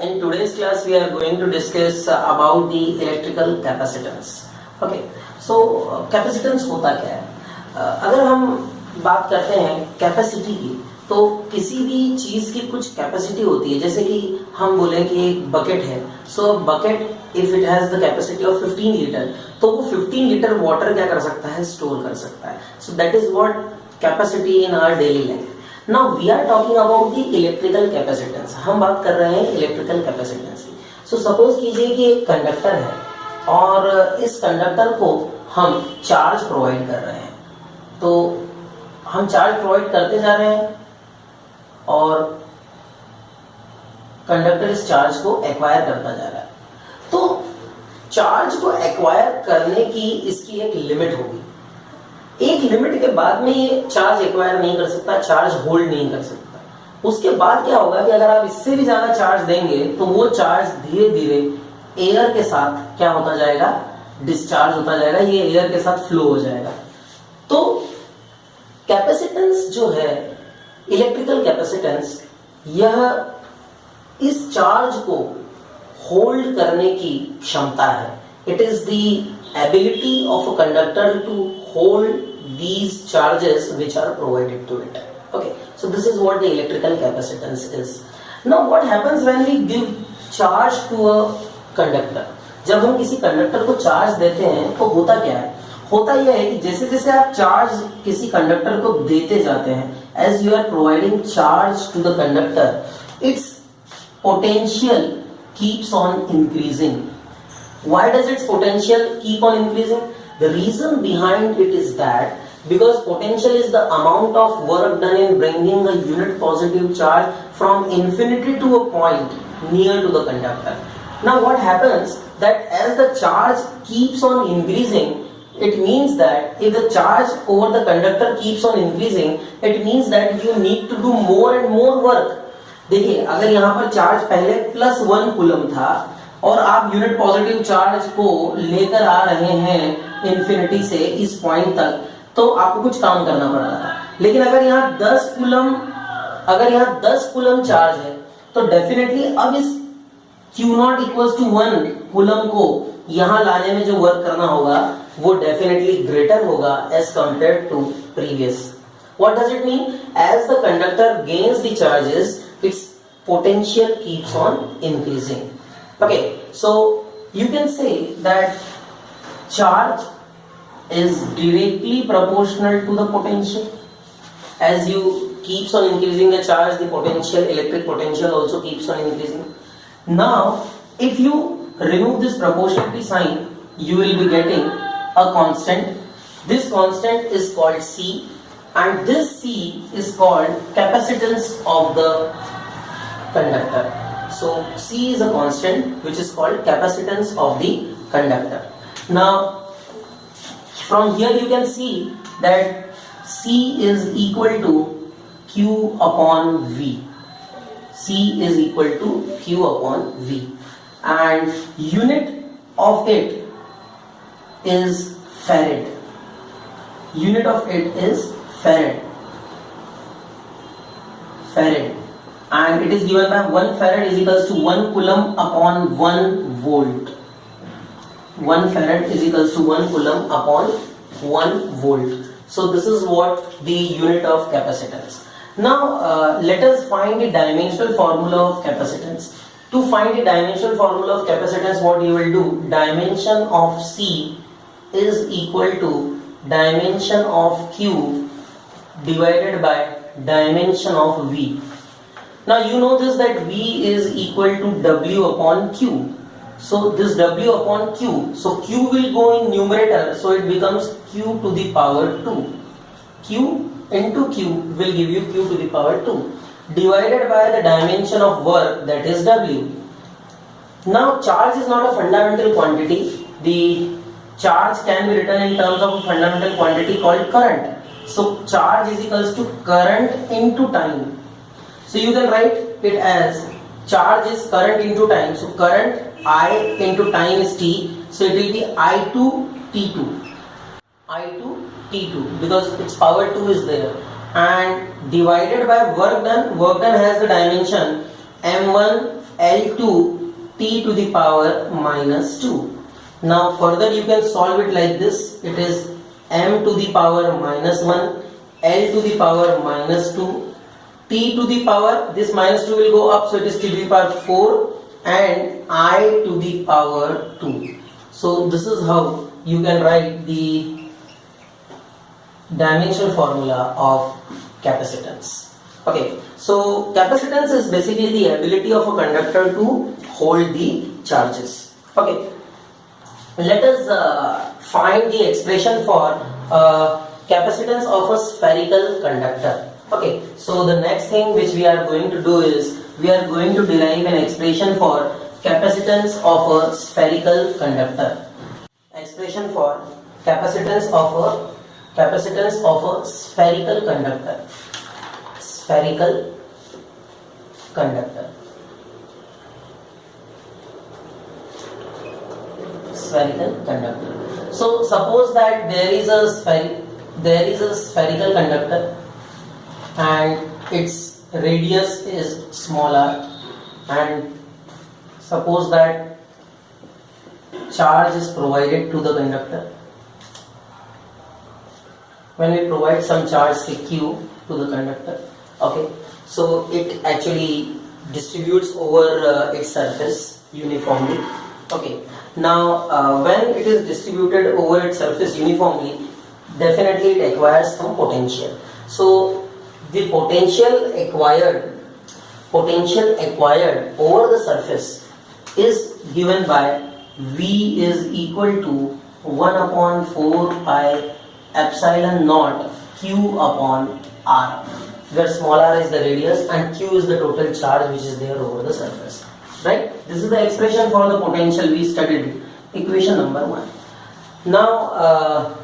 In today's class we are going to discuss about the electrical capacitance. Okay, so capacitance होता क्या है? अगर हम बात करते हैं कैपेसिटी की, तो किसी भी चीज की कुछ कैपेसिटी होती है. जैसे कि हम बोले कि एक बकेट है, so bucket if it has the capacity of 15 litre, तो वो 15 लीटर वाटर क्या कर सकता है, स्टोर कर सकता है. So that is what capacity in our daily life. Now we are talking about the electrical capacitance. हम बात कर रहे हैं इलेक्ट्रिकल कैपेसिटेंस की. सो सपोज कीजिए कि एक कंडक्टर है और इस कंडक्टर को हम चार्ज प्रोवाइड कर रहे हैं. तो हम चार्ज प्रोवाइड करते जा रहे हैं और कंडक्टर इस चार्ज को एक्वायर करता जा रहा है. तो चार्ज को एक्वायर करने की इसकी एक लिमिट होगी. एक लिमिट के बाद में ये चार्ज एक्वायर नहीं कर सकता, चार्ज होल्ड नहीं कर सकता. उसके बाद क्या होगा कि अगर आप इससे भी ज्यादा चार्ज देंगे तो वो चार्ज धीरे धीरे एयर के साथ क्या होता जाएगा, डिस्चार्ज होता जाएगा, ये एयर के साथ फ्लो हो जाएगा. तो कैपेसिटेंस जो है, इलेक्ट्रिकल कैपेसिटेंस, यह इस चार्ज को होल्ड करने की क्षमता है. It is the ability of a conductor to hold these charges which are provided to it. Okay, so this is what the electrical capacitance is. Now what happens when we give charge to a conductor? जब हम किसी conductor को charge देते हैं तो होता क्या है? होता यह है कि जैसे जैसे आप चार्ज किसी कंडक्टर को देते जाते हैं, as you are providing charge to the conductor, its potential keeps on increasing. Why does its potential keep on increasing? The reason behind it is that because potential is the amount of work done in bringing a unit positive charge from infinity to a point near to the conductor. Now what happens that as the charge keeps on increasing, it means that if the charge over the conductor keeps on increasing, it means that you need to do more and more work. देखिए, अगर यहाँ पर charge पहले +1 coulomb था और आप unit positive charge को लेकर आ रहे हैं इंफिनिटी से इस पॉइंट तक, तो आपको कुछ काम करना पड़ रहा था. लेकिन अगर यहाँ 10 कूलम चार्ज है तो डेफिनेटली अब इस Q0 इक्वल्स टू 1 कूलम को यहां लाने में जो वर्क करना होगा वो डेफिनेटली ग्रेटर होगा as compared to previous. What does it mean? As the conductor gains the charges, its potential keeps on increasing. Okay, so you can say that charge is directly proportional to the potential. As you keeps on increasing the charge, the potential, electric potential also keeps on increasing. Now, if you remove this proportionality sign, you will be getting a constant. This constant is called C, and this C is called capacitance of the conductor. So C is a constant which is called capacitance of the conductor. Now from here you can see that C is equal to Q upon V. C is equal to Q upon V, and unit of it is farad. Unit of it is farad. And it is given by 1 farad is equals to 1 coulomb upon 1 volt. 1 farad is equals to 1 coulomb upon 1 volt. So this is what the unit of capacitance. Now let us find the dimensional formula of capacitance. To find the dimensional formula of capacitance, what you will do, dimension of C is equal to dimension of Q divided by dimension of V. Now you know this that V is equal to W upon Q. So this W upon Q, so Q will go in numerator, so it becomes Q to the power 2. Q into Q will give you Q to the power 2 divided by the dimension of work, that is W. Now charge is not a fundamental quantity. The charge can be written in terms of a fundamental quantity called current. So charge is equals to current into time. So you can write it as charge is current into time. So current I into time is T. So it will be I2 T2. I2 T2 because its power 2 is there. And divided by work done has the dimension m1 L2 t to the power minus 2. Now further you can solve it like this. It is m to the power minus 1 L to the power minus 2 t to the power, this minus 2 will go up, so it is t to the power 4 and I to the power 2. So this is how you can write the dimensional formula of capacitance. Okay, so capacitance is basically the ability of a conductor to hold the charges. Okay, let us find the expression for capacitance of a spherical conductor. Okay, so the next thing which we are going to do is we are going to derive an expression for capacitance of a spherical conductor. Expression for capacitance of a spherical conductor. Spherical conductor. Spherical conductor. So suppose that there is a spherical conductor and its radius is smaller, and suppose that charge is provided to the conductor. When we provide some charge, say Q, to the conductor, okay, so it actually distributes over its surface uniformly. Okay, now when it is distributed over its surface uniformly, definitely it acquires some potential. So the potential acquired over the surface is given by V is equal to 1 upon 4 pi epsilon naught Q upon R, where small r is the radius and Q is the total charge which is there over the surface. Right? This is the expression for the potential we studied, equation number 1. Now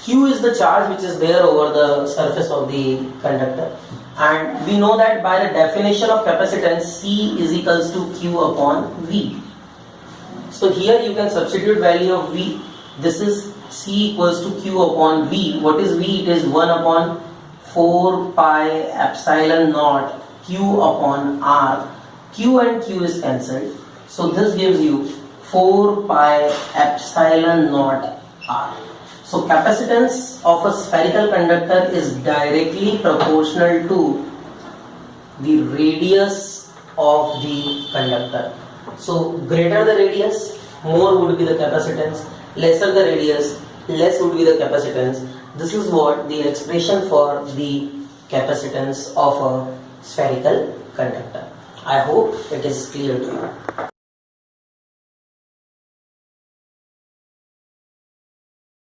Q is the charge which is there over the surface of the conductor, and we know that by the definition of capacitance, C is equals to Q upon V. So here you can substitute value of V. This is C equals to Q upon V. What is V? It is 1 upon 4 pi epsilon naught Q upon R. Q and Q is cancelled, so this gives you 4 pi epsilon naught R. So capacitance of a spherical conductor is directly proportional to the radius of the conductor. So greater the radius, more would be the capacitance. Lesser the radius, less would be the capacitance. This is what the expression for the capacitance of a spherical conductor. I hope it is clear to you.